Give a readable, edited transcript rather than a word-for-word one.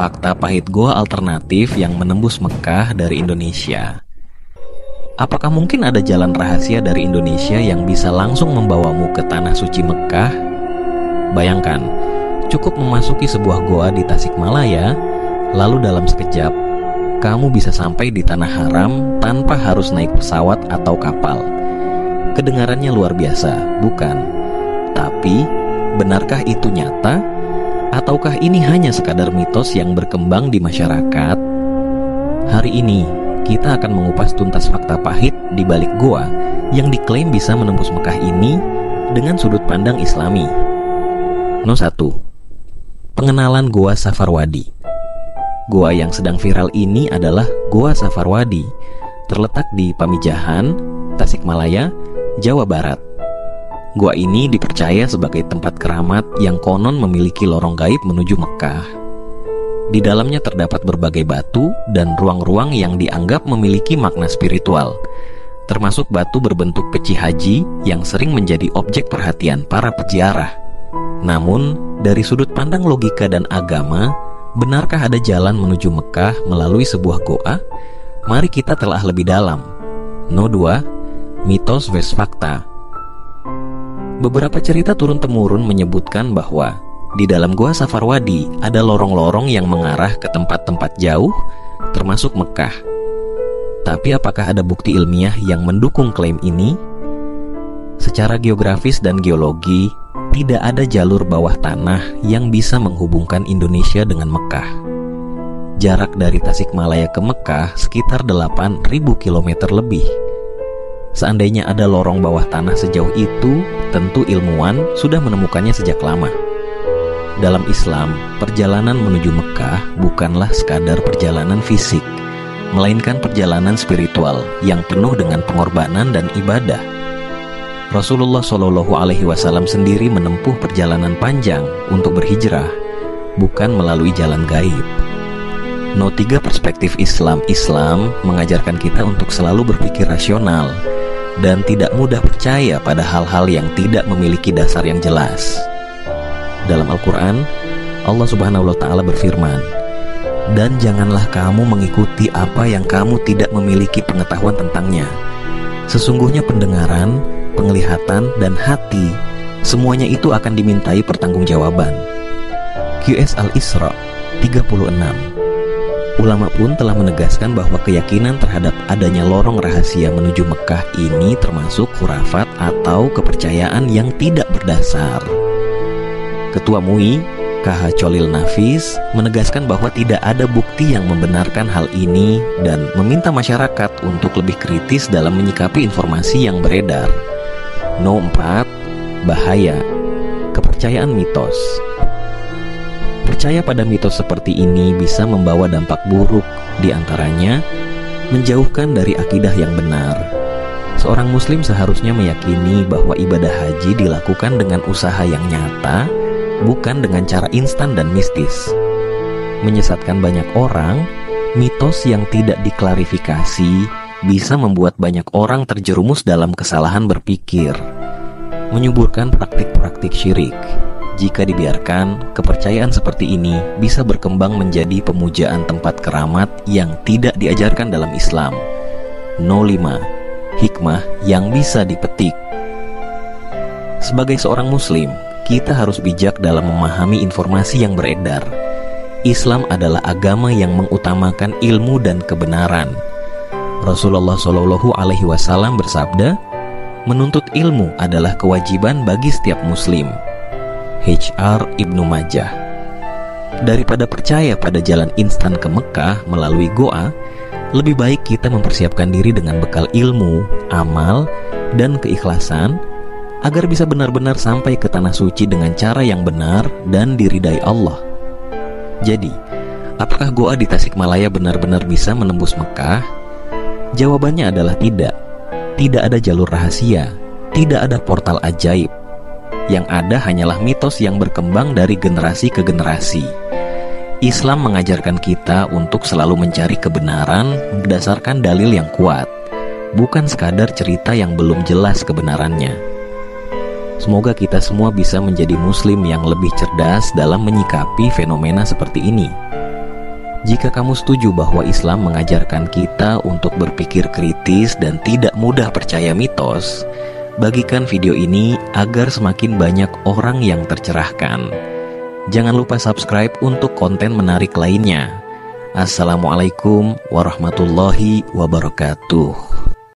fakta pahit goa alternatif yang menembus Mekah dari Indonesia. Apakah mungkin ada jalan rahasia dari Indonesia yang bisa langsung membawamu ke tanah suci Mekah? Bayangkan, cukup memasuki sebuah goa di Tasikmalaya, lalu dalam sekejap, kamu bisa sampai di tanah haram tanpa harus naik pesawat atau kapal. Kedengarannya luar biasa, bukan? Tapi, benarkah itu nyata? Ataukah ini hanya sekadar mitos yang berkembang di masyarakat? Hari ini, kita akan mengupas tuntas fakta pahit di balik goa yang diklaim bisa menembus Mekah ini dengan sudut pandang Islami. No. 1. Pengenalan Goa Safarwadi. Goa yang sedang viral ini adalah Goa Safarwadi, terletak di Pamijahan, Tasikmalaya, Jawa Barat. Goa ini dipercaya sebagai tempat keramat yang konon memiliki lorong gaib menuju Mekah. Di dalamnya terdapat berbagai batu dan ruang-ruang yang dianggap memiliki makna spiritual, termasuk batu berbentuk peci haji yang sering menjadi objek perhatian para peziarah. Namun, dari sudut pandang logika dan agama, benarkah ada jalan menuju Mekah melalui sebuah goa? Mari kita telah lebih dalam. No. 2. Mitos vs fakta. Beberapa cerita turun-temurun menyebutkan bahwa di dalam Goa Safarwadi ada lorong-lorong yang mengarah ke tempat-tempat jauh, termasuk Mekah. Tapi apakah ada bukti ilmiah yang mendukung klaim ini? Secara geografis dan geologi, tidak ada jalur bawah tanah yang bisa menghubungkan Indonesia dengan Mekah. Jarak dari Tasikmalaya ke Mekah sekitar 8.000 km lebih. Seandainya ada lorong bawah tanah sejauh itu, tentu ilmuwan sudah menemukannya sejak lama. Dalam Islam, perjalanan menuju Mekah bukanlah sekadar perjalanan fisik, melainkan perjalanan spiritual yang penuh dengan pengorbanan dan ibadah. Rasulullah Shallallahu Alaihi Wasallam sendiri menempuh perjalanan panjang untuk berhijrah, bukan melalui jalan gaib. No. 3. Perspektif Islam mengajarkan kita untuk selalu berpikir rasional dan tidak mudah percaya pada hal-hal yang tidak memiliki dasar yang jelas. Dalam Al-Quran, Allah Subhanahu wa Ta'ala berfirman, "Dan janganlah kamu mengikuti apa yang kamu tidak memiliki pengetahuan tentangnya. Sesungguhnya pendengaran, penglihatan, dan hati, semuanya itu akan dimintai pertanggungjawaban." QS Al-Isra 36. Ulama pun telah menegaskan bahwa keyakinan terhadap adanya lorong rahasia menuju Mekah ini termasuk khurafat atau kepercayaan yang tidak berdasar. Ketua MUI, KH Cholil Nafis, menegaskan bahwa tidak ada bukti yang membenarkan hal ini dan meminta masyarakat untuk lebih kritis dalam menyikapi informasi yang beredar. No. 4. Bahaya. Kepercayaan mitos. Percaya pada mitos seperti ini bisa membawa dampak buruk, diantaranya menjauhkan dari akidah yang benar. Seorang muslim seharusnya meyakini bahwa ibadah haji dilakukan dengan usaha yang nyata, bukan dengan cara instan dan mistis. Menyesatkan banyak orang, mitos yang tidak diklarifikasi bisa membuat banyak orang terjerumus dalam kesalahan berpikir, menyuburkan praktik-praktik syirik. Jika dibiarkan, kepercayaan seperti ini bisa berkembang menjadi pemujaan tempat keramat yang tidak diajarkan dalam Islam. No. 5. Hikmah yang bisa dipetik. Sebagai seorang muslim, kita harus bijak dalam memahami informasi yang beredar. Islam adalah agama yang mengutamakan ilmu dan kebenaran. Rasulullah Shallallahu Alaihi Wasallam bersabda, "Menuntut ilmu adalah kewajiban bagi setiap muslim." HR Ibnu Majah. Daripada percaya pada jalan instan ke Mekah melalui goa, lebih baik kita mempersiapkan diri dengan bekal ilmu, amal, dan keikhlasan agar bisa benar-benar sampai ke tanah suci dengan cara yang benar dan diridai Allah. Jadi, apakah goa di Tasikmalaya benar-benar bisa menembus Mekah? Jawabannya adalah tidak. Tidak ada jalur rahasia, tidak ada portal ajaib. Yang ada hanyalah mitos yang berkembang dari generasi ke generasi. Islam mengajarkan kita untuk selalu mencari kebenaran berdasarkan dalil yang kuat, bukan sekadar cerita yang belum jelas kebenarannya. Semoga kita semua bisa menjadi muslim yang lebih cerdas dalam menyikapi fenomena seperti ini. Jika kamu setuju bahwa Islam mengajarkan kita untuk berpikir kritis dan tidak mudah percaya mitos, bagikan video ini agar semakin banyak orang yang tercerahkan. Jangan lupa subscribe untuk konten menarik lainnya. Assalamualaikum warahmatullahi wabarakatuh.